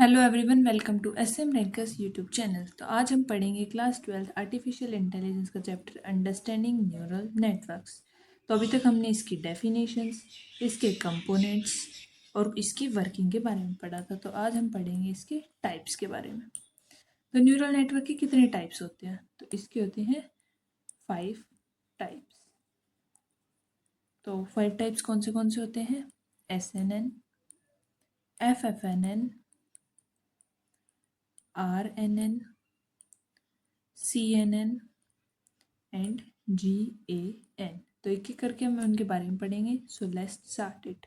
Hello everyone, welcome to SM Rankers YouTube channel. तो आज हम पढ़ेंगे क्लास 12 आर्टिफिशियल इंटेलिजेंस का चैप्टर अंडरस्टैंडिंग न्यूरल नेटवर्क्स। तो अभी तक हमने इसकी डेफिनेशंस, इसके कंपोनेंट्स और इसकी वर्किंग के बारे में पढ़ा था। तो आज हम पढ़ेंगे इसके टाइप्स के बारे में। तो न्यूरल नेटवर्क के कितने टाइप्स होते हैं? तो इसके होते हैं 5 टाइप्स। तो 5 टाइप्स कौन से होते हैं? SNN, FFNN, RNN, CNN and GAN। तो एक एक करके हम उनके बारे में पढ़ेंगे। So let's start it.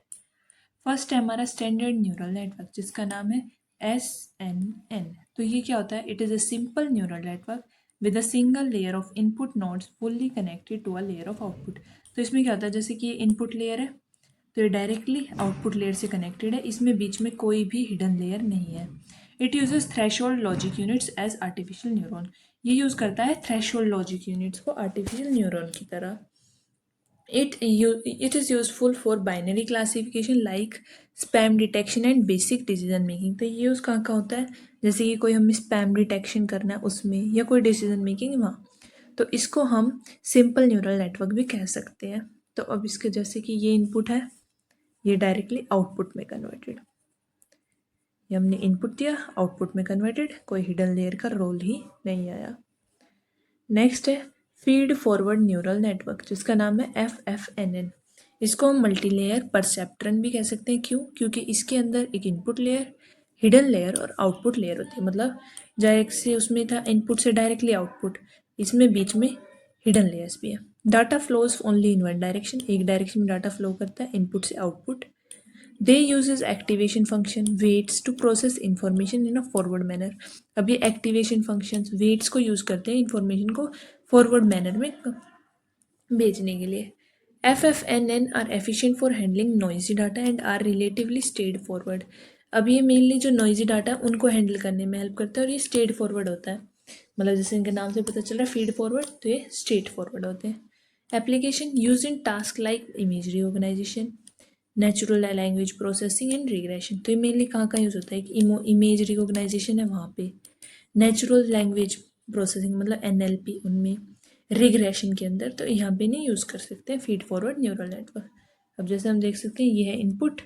First है हमारा स्टैंडर्ड न्यूरल नेटवर्क, जिसका नाम है SNN। तो ये क्या होता है? It is a simple neural network with a single layer of input nodes fully connected to a layer of output. तो इसमें क्या होता है, जैसे कि ये इनपुट लेयर है तो ये डायरेक्टली आउटपुट लेयर से कनेक्टेड है, इसमें बीच में कोई भी हिडन लेयर नहीं है। It uses threshold logic units as artificial neuron. ये यूज़ करता है थ्रेशोल्ड लॉजिक यूनिट्स को आर्टिफिशियल न्यूरॉन की तरह। It is useful for binary classification like spam detection and basic decision making। तो ये यूज़ कहाँ कहाँ होता है? जैसे कि कोई हमें स्पैम डिटेक्शन करना है उसमें, या कोई डिसीजन मेकिंग वहाँ, तो इसको हम सिंपल न्यूरल नेटवर्क भी कह सकते हैं। तो अब इसके जैसे कि ये इनपुट है, ये डायरेक्टली आउटपुट में कन्वर्टेड, ये हमने इनपुट दिया, आउटपुट में कन्वर्टेड, कोई हिडन लेयर का रोल ही नहीं आया। नेक्स्ट है फीड फॉरवर्ड न्यूरल नेटवर्क, जिसका नाम है FFNN। इसको हम मल्टी लेयर परसेप्ट्रन भी कह सकते हैं। क्यों? क्योंकि इसके अंदर एक इनपुट लेयर, हिडन लेयर और आउटपुट लेयर होती है। मतलब डायरेक्ट से उसमें था इनपुट से डायरेक्टली आउटपुट, इसमें बीच में हिडन लेयर्स भी है। Data flows only in one direction, एक डायरेक्शन में डाटा फ्लो करता है इनपुट से output. They uses activation function weights to process information in a forward manner. अब ये एक्टिवेशन फंक्शंस वेट्स को यूज़ करते हैं इंफॉर्मेशन को फॉरवर्ड मैनर में भेजने के लिए। FFNN are efficient for handling noisy data and are relatively straightforward. अब ये मेनली जो नॉइजी डाटा है उनको हैंडल करने में हेल्प करता है और ये स्ट्रेट फॉरवर्ड होता है। मतलब जैसे इनके नाम से पता चल रहा है फीड फॉरवर्ड, तो ये स्ट्रेट फॉरवर्ड होते हैं। Application use in task like image recognition, natural language processing and regression. तो ये मेनली कहाँ कहाँ यूज़ होता है कि इमेज रिकॉग्नाइजेशन है वहाँ पे, नेचुरल लैंग्वेज प्रोसेसिंग मतलब NLP उनमें, रिग्रेशन के अंदर तो यहाँ पे नहीं यूज़ कर सकते फीड फॉरवर्ड न्यूरल नेटवर्क। अब जैसे हम देख सकते हैं ये है इनपुट,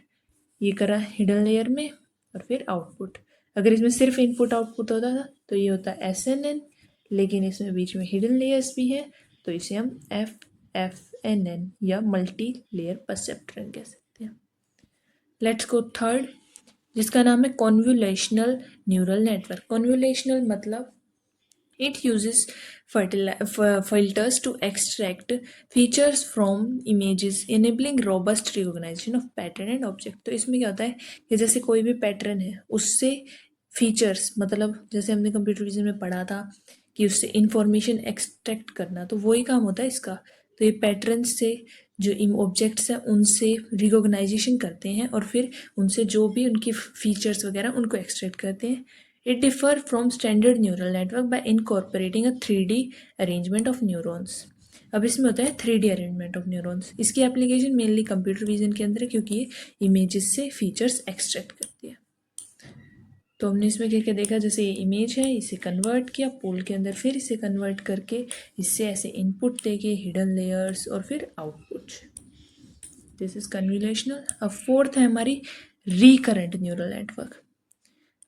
ये करा हिडन लेयर में और फिर आउटपुट। अगर इसमें सिर्फ इनपुट आउटपुट होता था तो ये होता है SNN, लेकिन इसमें बीच में हिडन लेयर्स भी है तो इसे हम FFNN या मल्टी लेयर परसेप्ट्रन कह सकते हैं। लेट्स गो थर्ड, जिसका नाम है कॉन्वोल्यूशनल न्यूरल नेटवर्क। कॉन्वोल्यूशनल मतलब it uses filters to extract features from images enabling robust recognition of pattern and object। तो इसमें क्या होता है कि जैसे कोई भी पैटर्न है उससे फीचर्स, मतलब जैसे हमने कंप्यूटर विजन में पढ़ा था कि उससे इंफॉर्मेशन एक्सट्रैक्ट करना, तो वही काम होता है इसका। तो ये पैटर्न से जो ऑब्जेक्ट्स हैं उनसे रिकॉग्नाइजेशन करते हैं और फिर उनसे जो भी उनकी फीचर्स वगैरह उनको एक्सट्रैक्ट करते हैं। It differ from standard neural network by incorporating a 3D arrangement of neurons। अब इसमें होता है 3D अरेंजमेंट ऑफ न्यूरॉन्स। इसकी एप्लीकेशन मेनली कंप्यूटर विजन के अंदर है क्योंकि ये इमेजेस से फीचर्स एक्सट्रैक्ट करती है। तो हमने इसमें क्या क्या देखा, जैसे ये इमेज है इसे कन्वर्ट किया पोल के अंदर, फिर इसे कन्वर्ट करके इससे ऐसे इनपुट देके हिडन लेयर्स और फिर आउटपुट। This is convolutional. अब फोर्थ है हमारी recurrent neural network.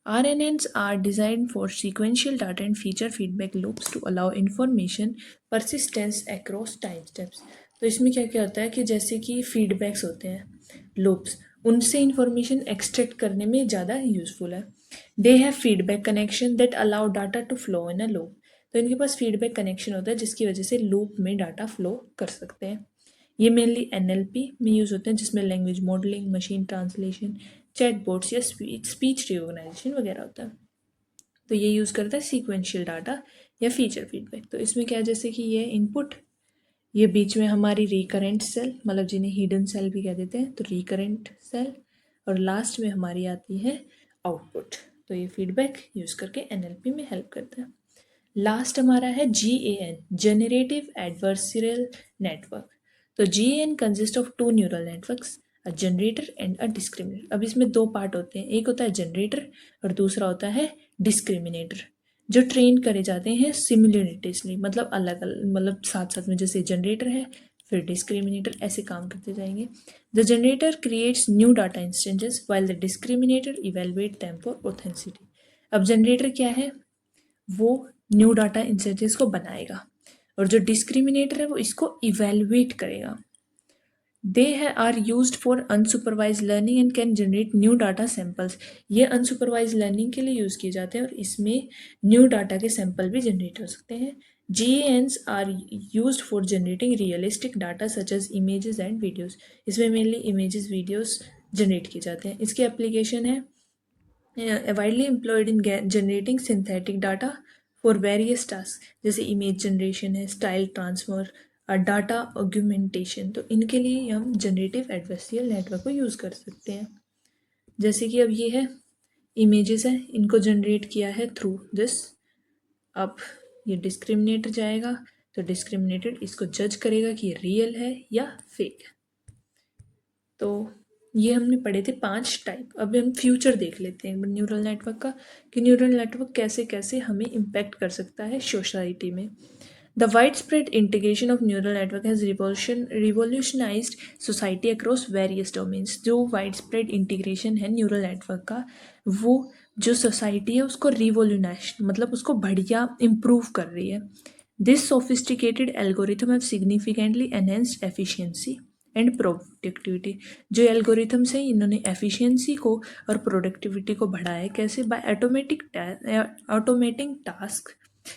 RNNs are designed for sequential data and feature feedback loops to allow information persistence across time steps। तो इसमें क्या क्या होता है कि जैसे कि फीडबैक्स होते हैं लूप्स, उनसे इंफॉर्मेशन एक्सट्रैक्ट करने में ज़्यादा यूजफुल है। They have feedback connection that allow data to flow in a loop. तो इनके पास फीडबैक कनेक्शन होता है जिसकी वजह से लूप में डाटा फ्लो कर सकते हैं। ये मेनली NLP में यूज़ होते हैं, जिसमें language modelling, machine translation, chatbots या स्पीच रिकॉग्नाइजेशन वगैरह होता है। तो ये यूज़ करता है सीक्वेंशियल डाटा या फीचर फीडबैक। तो इसमें क्या है, जैसे कि ये इनपुट, ये बीच में हमारी रिकरेंट सेल, मतलब जिन्हें हिडन सेल भी कह देते हैं, तो रिकरेंट सेल, और लास्ट में हमारी आती है आउटपुट। तो ये फीडबैक यूज़ करके NLP में हेल्प करता है। लास्ट हमारा है GAN, जनरेटिव एडवर्सरियल नेटवर्क। तो GAN consist of 2 neural networks, a generator and a discriminator. अब इसमें दो पार्ट होते हैं, एक होता है जनरेटर और दूसरा होता है डिस्क्रिमिनेटर, जो ट्रेन करे जाते हैं सिमुलेटेनियसली, मतलब अलग अलग, मतलब साथ साथ में। जैसे जनरेटर है फिर डिस्क्रिमिनेटर, ऐसे काम करते जाएंगे। The generator creates new data instances while the discriminator evaluate them for authenticity. अब जनरेटर क्या है, वो न्यू डाटा इंस्टेंसेस को बनाएगा और जो डिस्क्रिमिनेटर है वो इसको इवेलुएट करेगा। They are used for unsupervised learning and can generate new data samples. ये unsupervised learning के लिए यूज़ किए जाते हैं और इसमें new data के sample भी generate हो सकते हैं. GANs are used for generating realistic data such as images and videos. इसमें mainly images, videos generate किए जाते हैं. इसकी application है widely employed in generating synthetic data for various tasks, जैसे इमेज जनरेशन है, स्टाइल ट्रांसफर, डाटा ऑग्यूमेंटेशन। तो इनके लिए हम जनरेटिव एडवर्सरियल नेटवर्क को यूज़ कर सकते हैं। जैसे कि अब ये है इमेजेस है, इनको जनरेट किया है थ्रू दिस। अब ये डिस्क्रिमिनेटर जाएगा तो डिस्क्रिमिनेटर इसको जज करेगा कि ये रियल है या फेक है। तो ये हमने पढ़े थे 5 टाइप। अब हम फ्यूचर देख लेते हैं न्यूरल नेटवर्क का, कि न्यूरल नेटवर्क कैसे कैसे हमें इम्पैक्ट कर सकता है सोसाइटी में। The wide spread integration of neural network has revolutionised society across various domains. जो वाइड स्प्रेड इंटीग्रेशन है न्यूरल नेटवर्क का, वो जो सोसाइटी है उसको रिवोल्यूनाइज, मतलब उसको बढ़िया इम्प्रूव कर रही है। This sophisticated algorithm have significantly enhanced efficiency and productivity. जो एल्गोरिथम्स हैं इन्होंने एफिशिएंसी को और प्रोडक्टिविटी को बढ़ाया। कैसे? By automating task,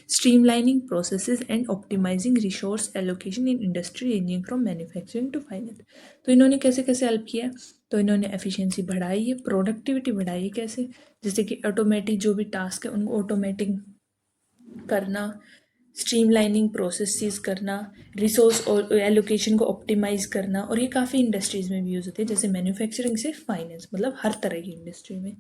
streamlining processes and optimizing resource allocation in industry ranging from manufacturing to finance। तो इन्होंने कैसे कैसे हेल्प किया है? तो इन्होंने एफिशिएंसी बढ़ाई है, प्रोडक्टिविटी बढ़ाई है। कैसे? जैसे कि ऑटोमेटिक जो भी टास्क है उनको ऑटोमेटिक करना, स्ट्रीमलाइनिंग प्रोसेसेस करना, रिसोर्स और एलोकेशन को ऑप्टिमाइज करना। और ये काफ़ी इंडस्ट्रीज़ में भी यूज़ होते हैं, जैसे मैन्युफैक्चरिंग से फाइनेंस, मतलब हर तरह की इंडस्ट्री में।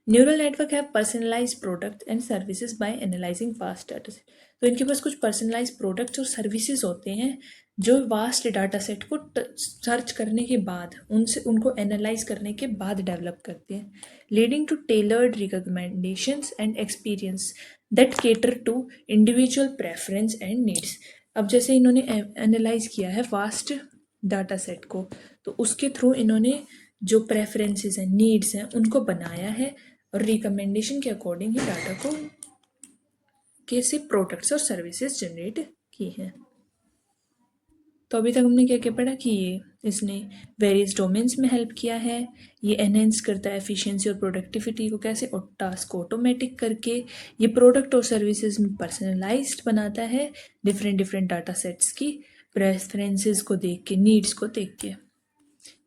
न्यूरल नेटवर्क है personalise product and services by analysing vast data set. तो इनके पास कुछ पर्सनलाइज प्रोडक्ट्स और सर्विसेज होते हैं जो वास्ट डाटा सेट को सर्च करने के बाद, उनसे उनको एनालाइज करने के बाद डेवलप करते हैं, leading to tailored recommendations and experience that cater to individual preference and needs. अब जैसे इन्होंने एनालाइज किया है वास्ट डाटा सेट को, तो उसके थ्रू इन्होंने जो प्रेफरेंसेस हैं, नीड्स हैं, उनको बनाया है और रिकमेंडेशन के अकॉर्डिंग ही डाटा को कैसे प्रोडक्ट्स और सर्विसेज जनरेट की हैं। तो अभी तक हमने क्या क्या पढ़ा कि ये इसने वेरियस डोमेन्स में हेल्प किया है, ये एनहेंस करता है एफिशिएंसी और प्रोडक्टिविटी को कैसे, और टास्क को ऑटोमेटिक करके ये प्रोडक्ट और सर्विसेज में पर्सनलाइज्ड बनाता है डिफरेंट डिफरेंट डाटा सेट्स की प्रेफरेंसेस को देख के, नीड्स को देख के।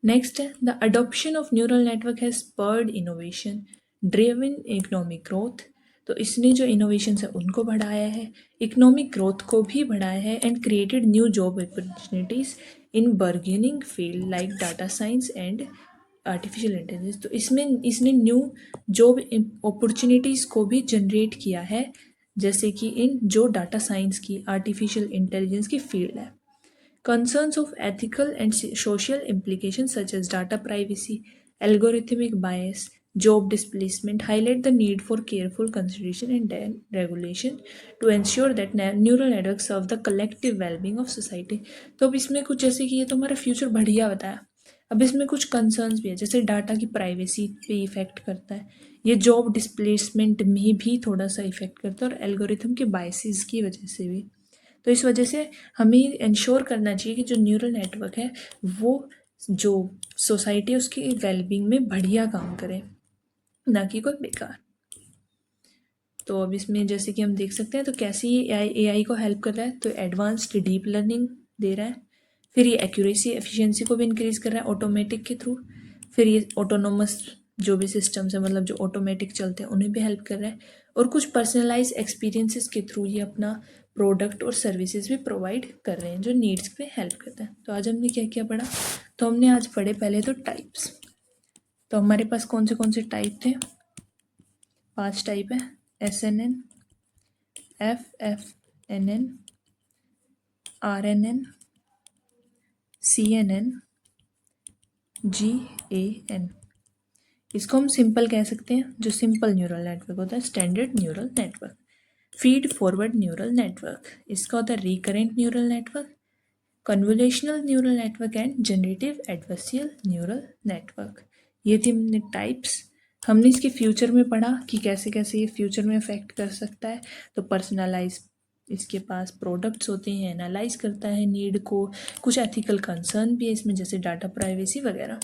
नेक्स्ट है the adoption of neural network has spurred innovation driven economic growth. तो इसने जो इनोवेशन है उनको बढ़ाया है, इकोनॉमिक ग्रोथ को भी बढ़ाया है, and created new job opportunities in burgeoning field like data science and artificial intelligence. तो इसमें इसने न्यू जॉब अपॉर्चुनिटीज़ को भी जनरेट किया है, जैसे कि इन जो डाटा साइंस की, आर्टिफिशियल इंटेलिजेंस की फील्ड है। Concerns of ethical and social implications such as data privacy, algorithmic bias, job displacement highlight the need for careful consideration and regulation to ensure that neural networks serve the collective well-being of society। तो अब इसमें कुछ जैसे कि ये तो हमारा future बढ़िया बताया, अब इसमें कुछ कंसर्न्स भी है, जैसे डाटा की प्राइवेसी पे इफेक्ट करता है, ये जॉब डिस्प्लेसमेंट में भी थोड़ा सा इफेक्ट करता है, और एल्गोरिथम के बायसेस की वजह से भी। तो इस वजह से हमें इंश्योर करना चाहिए कि जो न्यूरल नेटवर्क है वो जो सोसाइटी है उसकी वेलबींग में बढ़िया काम करे, ना कि कोई बेकार। तो अब इसमें जैसे कि हम देख सकते हैं तो कैसे ये एआई को हेल्प कर रहा है, तो एडवांस्ड डीप लर्निंग दे रहा है, फिर ये एक्यूरेसी एफिशिएंसी को भी इंक्रीज़ कर रहा है ऑटोमेटिक के थ्रू, फिर ये ऑटोनोमस जो भी सिस्टम्स है, मतलब जो ऑटोमेटिक चलते हैं उन्हें भी हेल्प कर रहा है, और कुछ पर्सनलाइज एक्सपीरियंसेस के थ्रू ये अपना प्रोडक्ट और सर्विसेज भी प्रोवाइड कर रहे हैं जो नीड्स पे हेल्प करता है। तो आज हमने क्या क्या पढ़ा? तो हमने आज पढ़े पहले तो टाइप्स। तो हमारे पास कौन से टाइप थे? 5 टाइप है, SNN, FFNN, RNN, CNN, GAN। इसको हम सिंपल कह सकते हैं, जो सिंपल न्यूरल नेटवर्क होता है, standard neural network. Feed forward neural network, इसका होता है recurrent neural network, convolutional neural network and generative adversarial neural network. ये थी हमने टाइप्स। हमने इसके फ्यूचर में पढ़ा कि कैसे कैसे ये फ्यूचर में अफेक्ट कर सकता है। तो पर्सनलाइज इसके पास प्रोडक्ट्स होते हैं, एनालाइज करता है नीड को, कुछ एथिकल कंसर्न भी है इसमें जैसे डाटा प्राइवेसी वगैरह।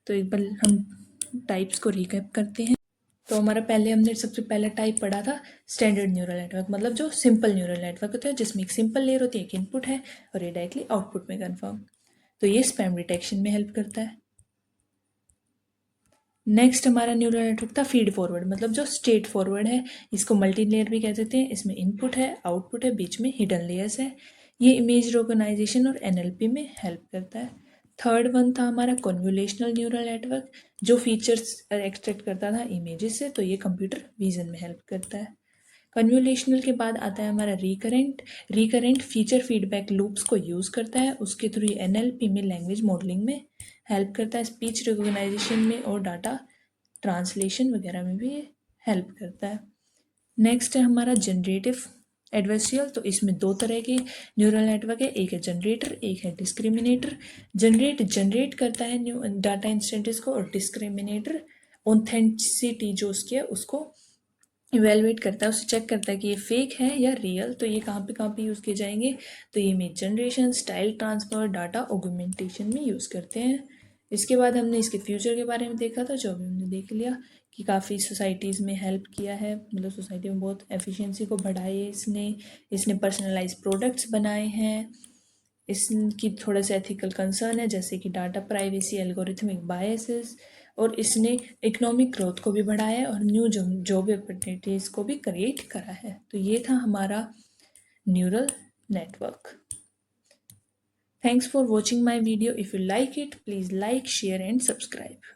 तो एक बार हम टाइप्स को रिकैप करते हैं। तो हमारा पहले हमने सबसे पहला टाइप पढ़ा था स्टैंडर्ड न्यूरल नेटवर्क, मतलब जो सिंपल न्यूरल नेटवर्क होता है जिसमें एक सिंपल लेयर होती है, एक इनपुट है और ये डायरेक्टली आउटपुट में कन्फर्म। तो ये स्पैम डिटेक्शन में हेल्प करता है। नेक्स्ट हमारा न्यूरल नेटवर्क था फीड फॉरवर्ड, मतलब जो स्ट्रेट फॉरवर्ड है, इसको मल्टी लेयर भी कह देते हैं। इसमें इनपुट है, आउटपुट है, बीच में हिडन लेयर्स है। ये इमेज रिकॉग्नाइजेशन और NLP में हेल्प करता है। थर्ड वन था हमारा कन्वोल्यूशनल न्यूरल नेटवर्क, जो फीचर्स एक्सट्रैक्ट करता था इमेजेस से, तो ये कंप्यूटर विजन में हेल्प करता है। कन्वोल्यूशनल के बाद आता है हमारा रिकरेंट फीचर फीडबैक लूप्स को यूज़ करता है, उसके थ्रू NLP में लैंग्वेज मॉडलिंग में हेल्प करता है, स्पीच रिकॉग्नाइजेशन में और डाटा ट्रांसलेशन वगैरह में भी ये हेल्प करता है। नेक्स्ट है हमारा जनरेटिव एडवर्सियल। तो इसमें दो तरह के न्यूरल नेटवर्क है, एक है जनरेटर, एक है डिस्क्रिमिनेटर। जनरेट करता है न्यू डाटा इंस्टेंटिस को, और डिस्क्रिमिनेटर ऑथेंटिसिटी जो उसकी है उसको इवेलुएट करता है, उसे चेक करता है कि ये फेक है या रियल। तो ये कहाँ पे यूज़ किए जाएंगे, तो ये image generation, style transfer, data augmentation में यूज़ करते हैं। इसके बाद हमने इसके फ्यूचर के बारे में देखा था, जो अभी हमने देख लिया कि काफ़ी सोसाइटीज़ में हेल्प किया है, मतलब सोसाइटी में बहुत एफिशिएंसी को बढ़ाई है इसने पर्सनलाइज प्रोडक्ट्स बनाए हैं। इसकी थोड़े से एथिकल कंसर्न है जैसे कि डाटा प्राइवेसी, एल्गोरिथमिक बायसेस, और इसने इकोनॉमिक ग्रोथ को भी बढ़ाया है और न्यू जॉब अपॉर्चुनिटीज़ को भी क्रिएट करा है। तो ये था हमारा neural network. Thanks for watching my video. If you like it, please like, share and subscribe.